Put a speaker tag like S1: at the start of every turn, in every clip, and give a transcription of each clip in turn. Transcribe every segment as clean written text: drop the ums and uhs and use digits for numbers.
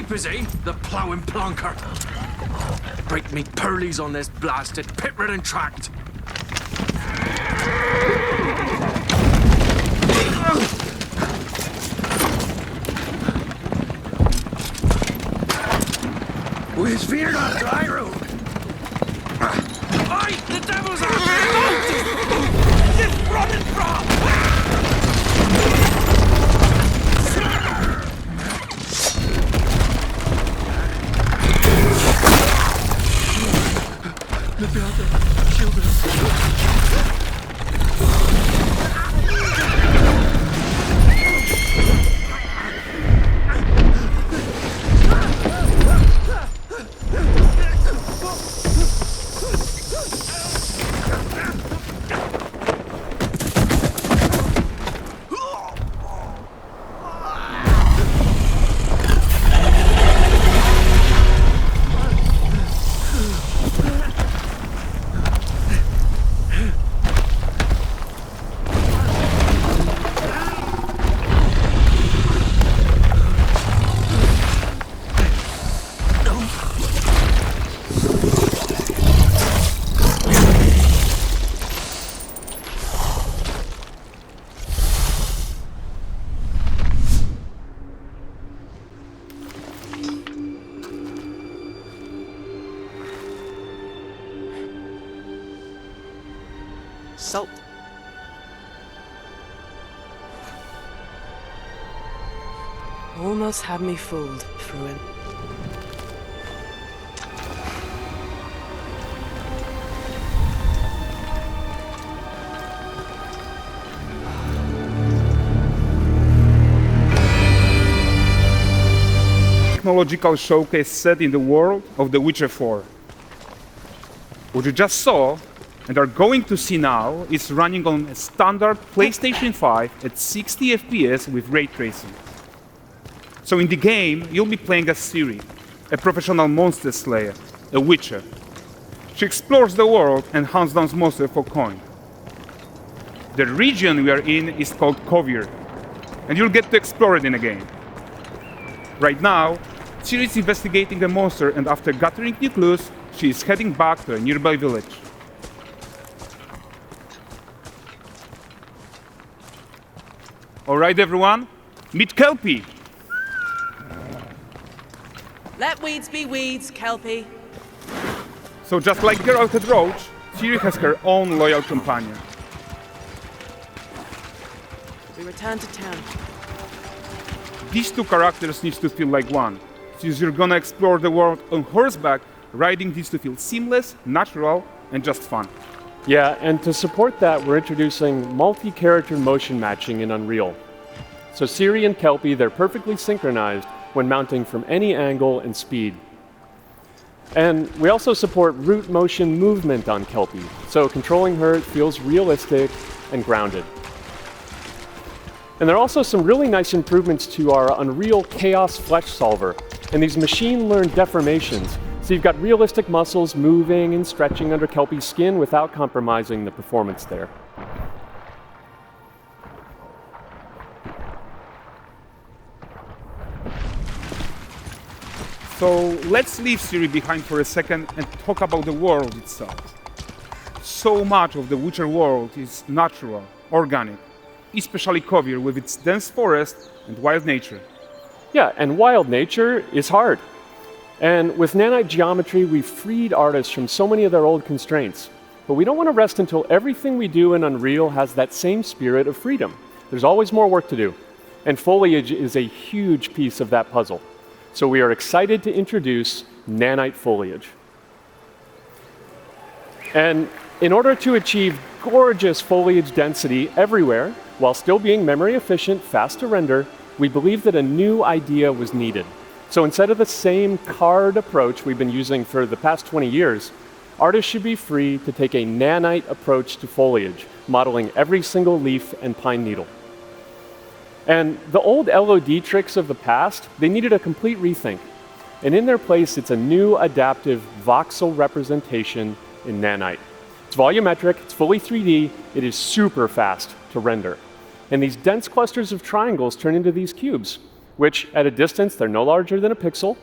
S1: Reapers, eh? The ploughing plonker. Break me pearlies on this blasted pit-ridden tract. Where's fear not dry road? Oi! The devil's after you! Just running from! Let me out there. Shield him.
S2: Salt. Almost had me fooled, Fruin.
S3: Technological showcase set in the world of The Witcher 4. What you just saw and are going to see now is running on a standard PlayStation 5 at 60 FPS with ray tracing. So in the game, you'll be playing as Ciri, a professional monster slayer, a witcher. She explores the world and hunts down monsters for coin. The region we are in is called Kovir, and you'll get to explore it in the game. Right now, Ciri is investigating a monster, and after gathering new clues, she is heading back to a nearby village. All right, everyone, meet Kelpie.
S2: Let weeds be weeds, Kelpie.
S3: So just like Geralt had Roach, Ciri has her own loyal companion.
S2: We return to town.
S3: These two characters need to feel like one. Since you're gonna explore the world on horseback, riding needs to feel seamless, natural, and just fun.
S4: Yeah, and to support that, we're introducing multi-character motion matching in Unreal. So Ciri and Kelpie, they're perfectly synchronized when mounting from any angle and speed. And we also support root motion movement on Kelpie, so controlling her feels realistic and grounded. And there are also some really nice improvements to our Unreal Chaos Flesh Solver and these machine-learned deformations. So you've got realistic muscles moving and stretching under Kelpie's skin without compromising the performance there.
S3: So let's leave Ciri behind for a second and talk about the world itself. So much of the Witcher world is natural, organic, especially Kovir with its dense forest and wild nature.
S4: Yeah, and wild nature is hard. And with nanite geometry, we've freed artists from so many of their old constraints. But we don't want to rest until everything we do in Unreal has that same spirit of freedom. There's always more work to do. And foliage is a huge piece of that puzzle. So we are excited to introduce nanite foliage. And in order to achieve gorgeous foliage density everywhere, while still being memory efficient, fast to render, we believe that a new idea was needed. So instead of the same card approach we've been using for the past 20 years, artists should be free to take a nanite approach to foliage, modeling every single leaf and pine needle. And the old LOD tricks of the past, they needed a complete rethink. And in their place, it's a new adaptive voxel representation in nanite. It's volumetric, it's fully 3D, it is super fast to render. And these dense clusters of triangles turn into these cubes. which at a distance, they're no larger than a pixel,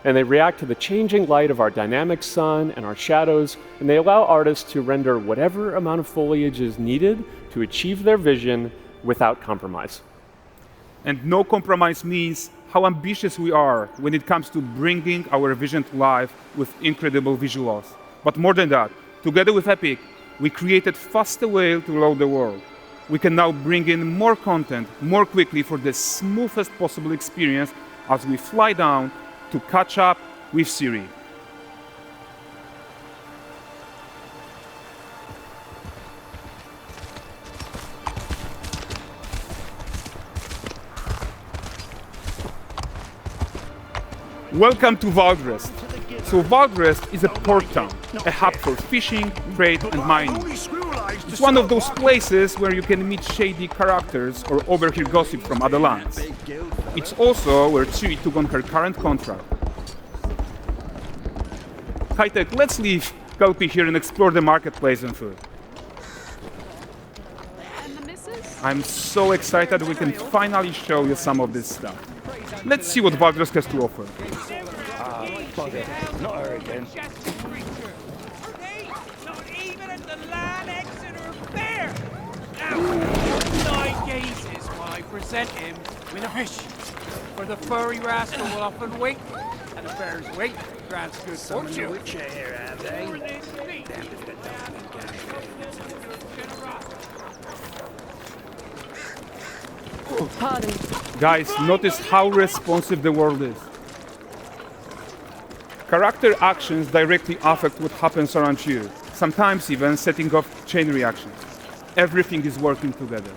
S4: and they react to the changing light of our dynamic sun and our shadows, and they allow artists to render whatever amount of foliage is needed to achieve their vision without compromise.
S3: And no compromise means how ambitious we are when it comes to bringing our vision to life with incredible visuals. But more than that, together with Epic, we created faster way to load the world. We can now bring in more content more quickly for the smoothest possible experience as we fly down to catch up with Siri. Welcome to Valdrest. So Valdrest is a port town, a hub for fishing, trade and mining. It's one of those places where you can meet shady characters or overhear gossip from other lands. It's also where Ciri took on her current contract. High-tech, let's leave Kelpie here and explore the marketplace and food. I'm so excited we can finally show you some of this stuff. Let's see what Valdrest has to offer.
S5: Not her again.
S6: Not even at the land Exeter Fair. Now, 9 gazes while I present him with a fish. For the furry rascal will often wink, and a bear's weight grants good fortune.
S2: Pardon.
S3: Guys, notice how responsive the world is. Character actions directly affect what happens around you, sometimes even setting off chain reactions. Everything is working together.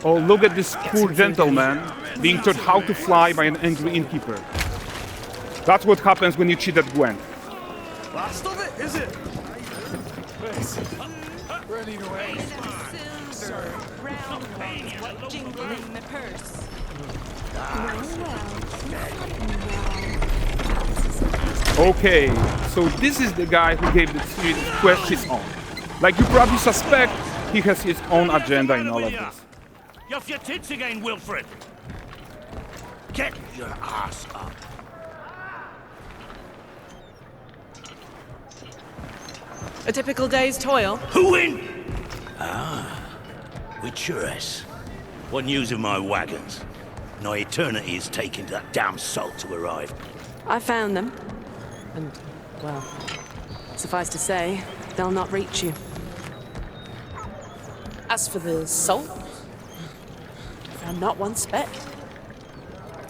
S3: Oh, look at this poor gentleman being taught how to fly by an angry innkeeper. That's what happens when you cheat at Gwent.
S5: Last of it, is it?
S6: Ready to wait.
S7: Jingle in the purse.
S3: Okay, so this is the guy who gave the Ciri quest his own. Like you probably suspect, he has his own agenda in all of this.
S5: You're off your tits again, Wilfred. Get your ass up.
S2: A typical day's toil.
S5: Who in? With Churres. What news of my wagons? No eternity is taking that damn salt to arrive.
S2: I found them. And, well, suffice to say, they'll not reach you. As for the salt, I found not one speck.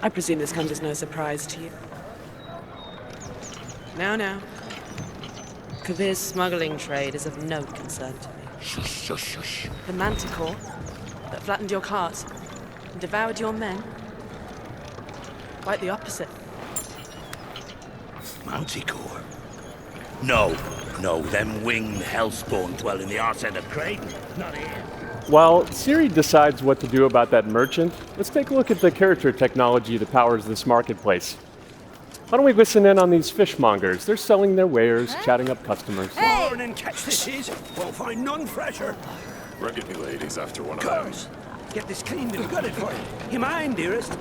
S2: I presume this comes as no surprise to you. Now. Kavir's smuggling trade is of no concern to me.
S5: Shush, shush, shush.
S2: The manticore that flattened your cart and devoured your men? Quite the opposite.
S5: Manticore? No, them winged hellspawn dwell in the arse end of Creighton. Not here.
S4: While Ciri decides what to do about that merchant, let's take a look at the character technology that powers this marketplace. Why don't we listen in on these fishmongers? They're selling their wares, chatting up customers.
S5: Morning, catch this is. Won't find none fresher.
S8: Reckon me lady's after one of them.
S5: Comes. Get this cleaned and gutted for you. You mind, dearest?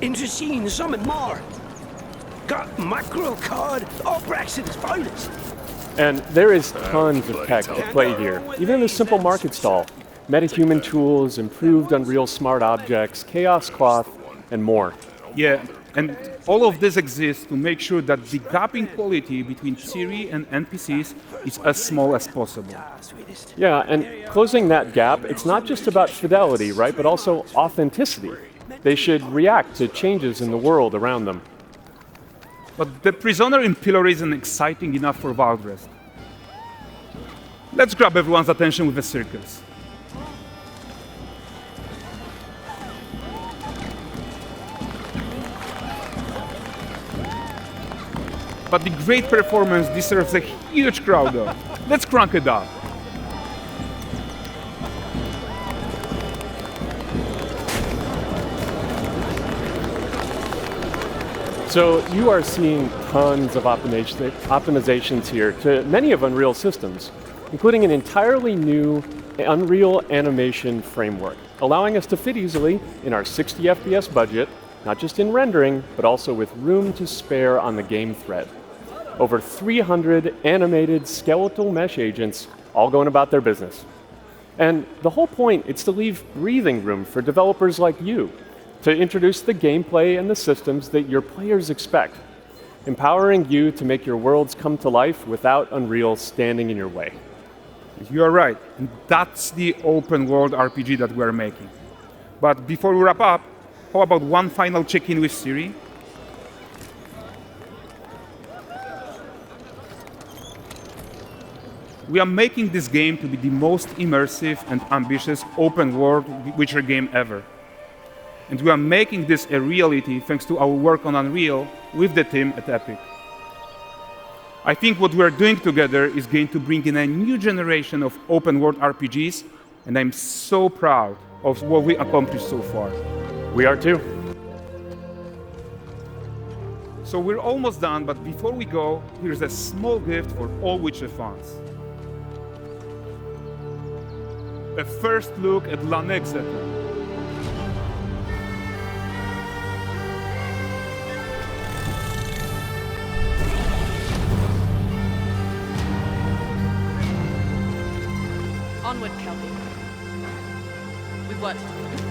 S5: Into seeing some and more. Got mackerel, cod, all Brexit's finest.
S4: And there is tons of tech to play here, even in this simple market stall. Metahuman tools, improved Unreal smart objects, chaos cloth, and more.
S3: Yeah, and all of this exists to make sure that the gap in quality between Ciri and NPCs is as small as possible.
S4: Yeah, and closing that gap, it's not just about fidelity, right, but also authenticity. They should react to changes in the world around them.
S3: But the prisoner in pillory isn't exciting enough for Valdrest. Let's grab everyone's attention with the circus. But the great performance deserves a huge crowd though. Let's crank it up.
S4: So you are seeing tons of optimizations here to many of Unreal systems. including an entirely new Unreal animation framework, allowing us to fit easily in our 60 FPS budget, not just in rendering, but also with room to spare on the game thread. Over 300 animated skeletal mesh agents all going about their business. And the whole point is to leave breathing room for developers like you to introduce the gameplay and the systems that your players expect, empowering you to make your worlds come to life without Unreal standing in your way.
S3: You are right. And that's the open world RPG that we are making. But before we wrap up, how about one final check-in with Siri? We are making this game to be the most immersive and ambitious open world Witcher game ever. And we are making this a reality thanks to our work on Unreal with the team at Epic. I think what we are doing together is going to bring in a new generation of open world RPGs, and I'm so proud of what we accomplished so far.
S4: We are too.
S3: So we're almost done, but before we go, here's a small gift for all Witcher fans. A first look at Lanexeter.
S2: Onward, Kelby. With what?